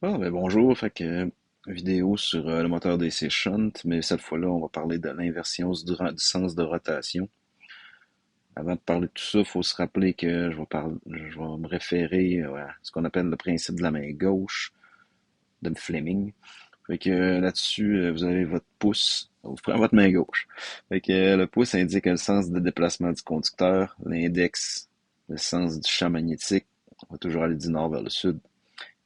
Bonjour, vidéo sur le moteur DC Shunt, mais cette fois-là, on va parler de l'inversion du sens de rotation. Avant de parler de tout ça, il faut se rappeler que je vais me référer à ce qu'on appelle le principe de la main gauche de Fleming. Là-dessus, vous avez votre pouce, vous prenez votre main gauche. Le pouce indique le sens de déplacement du conducteur, l'index, le sens du champ magnétique, on va toujours aller du nord vers le sud.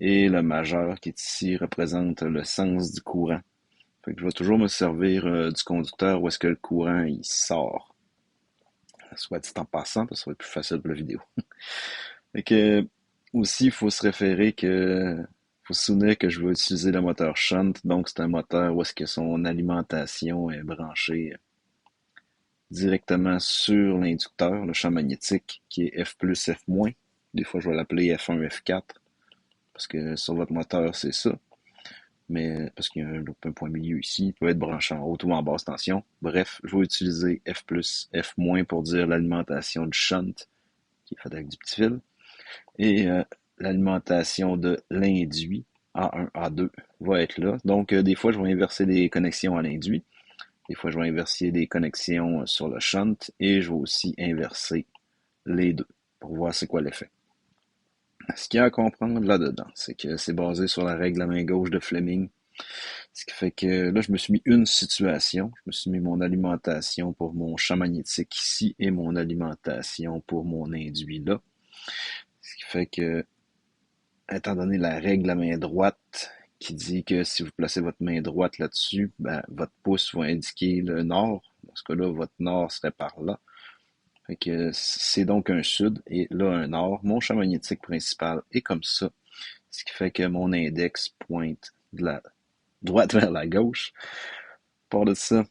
Et le majeur qui est ici représente le sens du courant. Je vais toujours me servir du conducteur où est-ce que le courant il sort. Soit dit en passant, parce que ça va être plus facile pour la vidéo. Fait que aussi, il faut se référer que faut se souvenir que je vais utiliser le moteur shunt, donc c'est un moteur où est-ce que son alimentation est branchée directement sur l'inducteur, le champ magnétique, qui est F plus, F moins. Des fois, je vais l'appeler F1, F4, parce que sur votre moteur, c'est ça. Mais parce qu'il y a un point milieu ici, il peut être branché en haute ou en basse tension. Bref, je vais utiliser F+, F- pour dire l'alimentation du shunt, qui est fait avec du petit fil, et l'alimentation de l'induit, A1, A2, va être là. Donc, des fois, je vais inverser des connexions à l'induit, des fois, je vais inverser des connexions sur le shunt, et je vais aussi inverser les deux, pour voir c'est quoi l'effet. Ce qu'il y a à comprendre là-dedans, c'est que c'est basé sur la règle à main gauche de Fleming. Ce qui fait que là, je me suis mis une situation. Je me suis mis mon alimentation pour mon champ magnétique ici et mon alimentation pour mon induit là. Ce qui fait que, étant donné la règle à main droite qui dit que si vous placez votre main droite là-dessus, ben, votre pouce va indiquer le nord. Dans ce cas-là, votre nord serait par là. Fait que c'est donc un sud et là un nord. Mon champ magnétique principal est comme ça. Ce qui fait que mon index pointe de la droite vers la gauche. Pour de ça,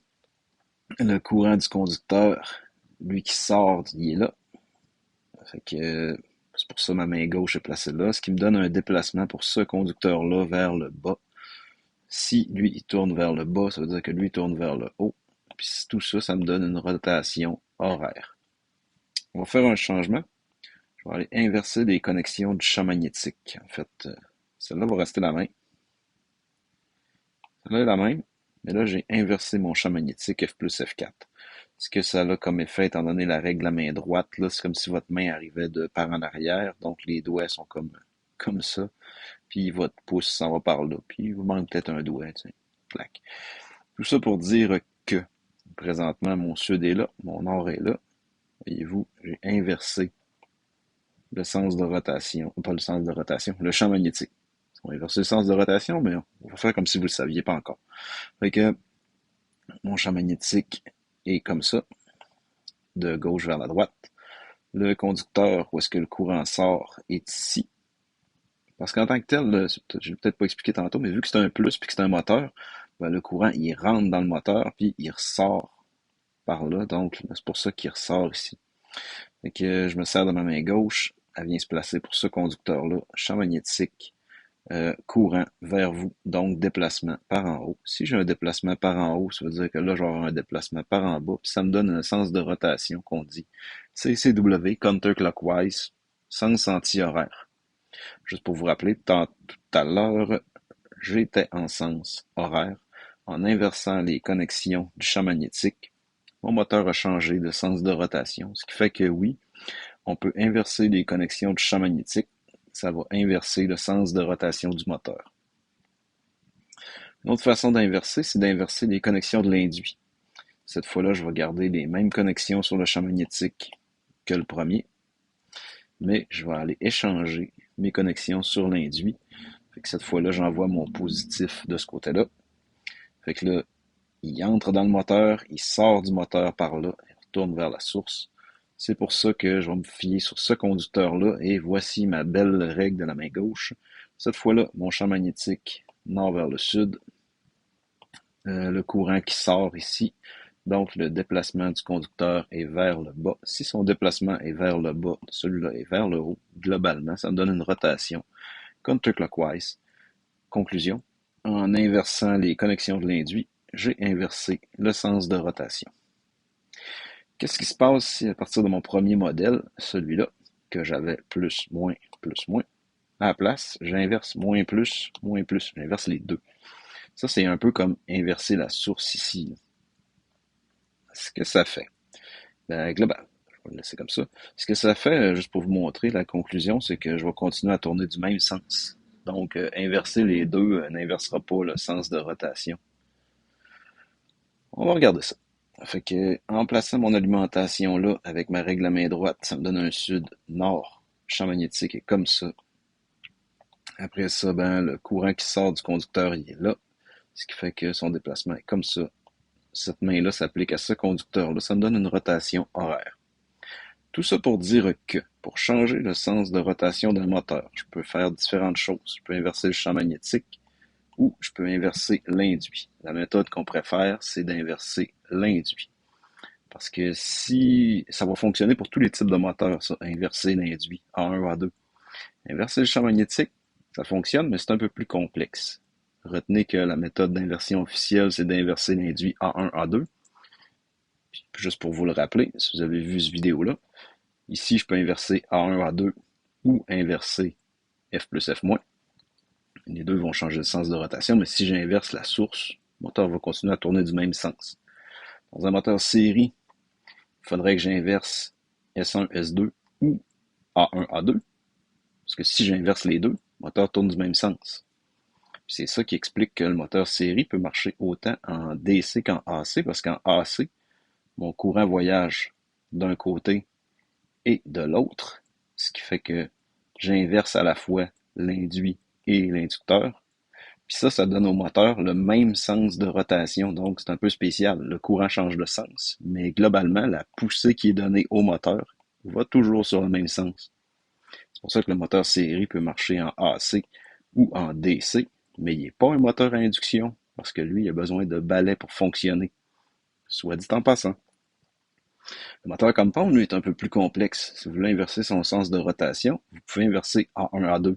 le courant du conducteur, lui qui sort, il est là. Fait que c'est pour ça que ma main gauche est placée là, ce qui me donne un déplacement pour ce conducteur-là vers le bas. Si lui, il tourne vers le bas, ça veut dire que lui, il tourne vers le haut. Puis tout ça, ça me donne une rotation horaire. On va faire un changement. Je vais aller inverser les connexions du champ magnétique. En fait, celle-là va rester la même. Celle-là est la même, mais là, j'ai inversé mon champ magnétique F plus F4. Ce que ça a comme effet, étant donné la règle de la main droite, là, c'est comme si votre main arrivait de par en arrière, donc les doigts sont comme ça, puis votre pouce s'en va par là, puis il vous manque peut-être un doigt, tu sais. Clac. Tout ça pour dire que présentement, mon sud est là, mon nord est là. Voyez-vous, j'ai inversé le sens de rotation, pas le sens de rotation, le champ magnétique. On va inverser le sens de rotation, mais on va faire comme si vous le saviez pas encore. Fait que mon champ magnétique est comme ça, de gauche vers la droite. Le conducteur, où est-ce que le courant sort, est ici. Parce qu'en tant que tel, je l'ai peut-être pas expliqué tantôt, mais vu que c'est un plus puis que c'est un moteur, ben, le courant, il rentre dans le moteur puis il ressort par là. Donc, c'est pour ça qu'il ressort ici. Fait que je me sers de ma main gauche. Elle vient se placer pour ce conducteur-là. Champ magnétique, courant vers vous, donc déplacement par en haut. Si j'ai un déplacement par en haut, ça veut dire que là, je vais avoir un déplacement par en bas, puis ça me donne un sens de rotation qu'on dit CCW, counterclockwise, sens anti-horaire. Juste pour vous rappeler, tout à l'heure, j'étais en sens horaire. En inversant les connexions du champ magnétique, mon moteur a changé de sens de rotation, ce qui fait que oui, on peut inverser les connexions du champ magnétique, ça va inverser le sens de rotation du moteur. Une autre façon d'inverser, c'est d'inverser les connexions de l'induit. Cette fois-là, je vais garder les mêmes connexions sur le champ magnétique que le premier, mais je vais aller échanger mes connexions sur l'induit. Fait que cette fois-là, j'envoie mon positif de ce côté-là. Fait que là, il entre dans le moteur, il sort du moteur par là, il retourne vers la source. C'est pour ça que je vais me fier sur ce conducteur-là et voici ma belle règle de la main gauche. Cette fois-là, mon champ magnétique nord vers le sud, le courant qui sort ici. Donc, le déplacement du conducteur est vers le bas. Si son déplacement est vers le bas, celui-là est vers le haut, globalement, ça me donne une rotation counterclockwise. Conclusion, en inversant les connexions de l'induit, j'ai inversé le sens de rotation. Qu'est-ce qui se passe si à partir de mon premier modèle, celui-là, que j'avais plus, moins, À la place, j'inverse moins plus, moins plus. J'inverse les deux. Ça, c'est un peu comme inverser la source ici. Ce que ça fait, ben, global, je vais le laisser comme ça. Ce que ça fait, juste pour vous montrer, la conclusion, c'est que je vais continuer à tourner du même sens. Donc, inverser les deux n'inversera pas le sens de rotation. On va regarder ça. Fait que, en plaçant mon alimentation là, avec ma règle à main droite, ça me donne un sud-nord. Le champ magnétique est comme ça. Après ça, ben, le courant qui sort du conducteur, il est là. Ce qui fait que son déplacement est comme ça. Cette main-là s'applique à ce conducteur-là. Ça me donne une rotation horaire. Tout ça pour dire que, pour changer le sens de rotation d'un moteur, je peux faire différentes choses. Je peux inverser le champ magnétique ou je peux inverser l'induit. La méthode qu'on préfère, c'est d'inverser l'induit. Parce que si ça va fonctionner pour tous les types de moteurs, ça, inverser l'induit, A1 ou A2. Inverser le champ magnétique, ça fonctionne, mais c'est un peu plus complexe. Retenez que la méthode d'inversion officielle, c'est d'inverser l'induit A1, A2. Puis, juste pour vous le rappeler, si vous avez vu cette vidéo-là, ici, je peux inverser A1, A2 ou inverser F plus F-. Les deux vont changer de sens de rotation, mais si j'inverse la source, le moteur va continuer à tourner du même sens. Dans un moteur série, il faudrait que j'inverse S1, S2 ou A1, A2. Parce que si j'inverse les deux, le moteur tourne du même sens. C'est ça qui explique que le moteur série peut marcher autant en DC qu'en AC, parce qu'en AC, mon courant voyage d'un côté et de l'autre, ce qui fait que j'inverse à la fois l'induit et l'inducteur. Puis ça donne au moteur le même sens de rotation, donc c'est un peu spécial. Le courant change de sens, mais globalement, la poussée qui est donnée au moteur va toujours sur le même sens. C'est pour ça que le moteur série peut marcher en AC ou en DC, mais il n'est pas un moteur à induction, parce que lui, il a besoin de balais pour fonctionner. Soit dit en passant. Le moteur compound, lui, est un peu plus complexe. Si vous voulez inverser son sens de rotation, vous pouvez inverser A1, A2,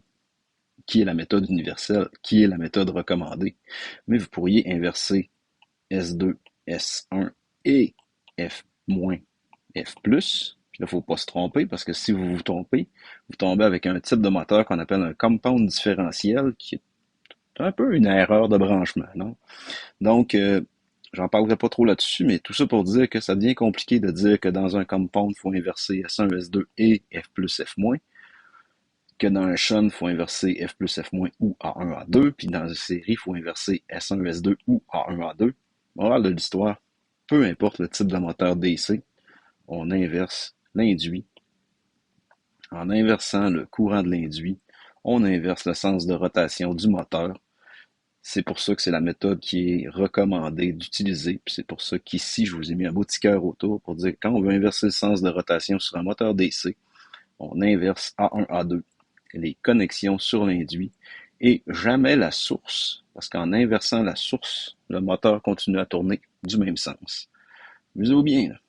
qui est la méthode universelle, qui est la méthode recommandée. Mais vous pourriez inverser S2, S1 et F-, F+. Puis là, il ne faut pas se tromper, parce que si vous vous trompez, vous tombez avec un type de moteur qu'on appelle un compound différentiel, qui est un peu une erreur de branchement, non? Donc, j'en parlerai pas trop là-dessus, mais tout ça pour dire que ça devient compliqué de dire que dans un compound, il faut inverser S1, S2 et F plus F-, que dans un shunt, il faut inverser F plus F- ou A1, A2, puis dans une série, il faut inverser S1, S2 ou A1, A2. Morale de l'histoire, peu importe le type de moteur DC, on inverse l'induit. En inversant le courant de l'induit, on inverse le sens de rotation du moteur. C'est pour ça que c'est la méthode qui est recommandée d'utiliser. Puis c'est pour ça qu'ici, je vous ai mis un beau petit cœur autour pour dire que quand on veut inverser le sens de rotation sur un moteur DC, on inverse A1, A2, les connexions sur l'induit et jamais la source. Parce qu'en inversant la source, le moteur continue à tourner du même sens. Amusez-vous bien, là.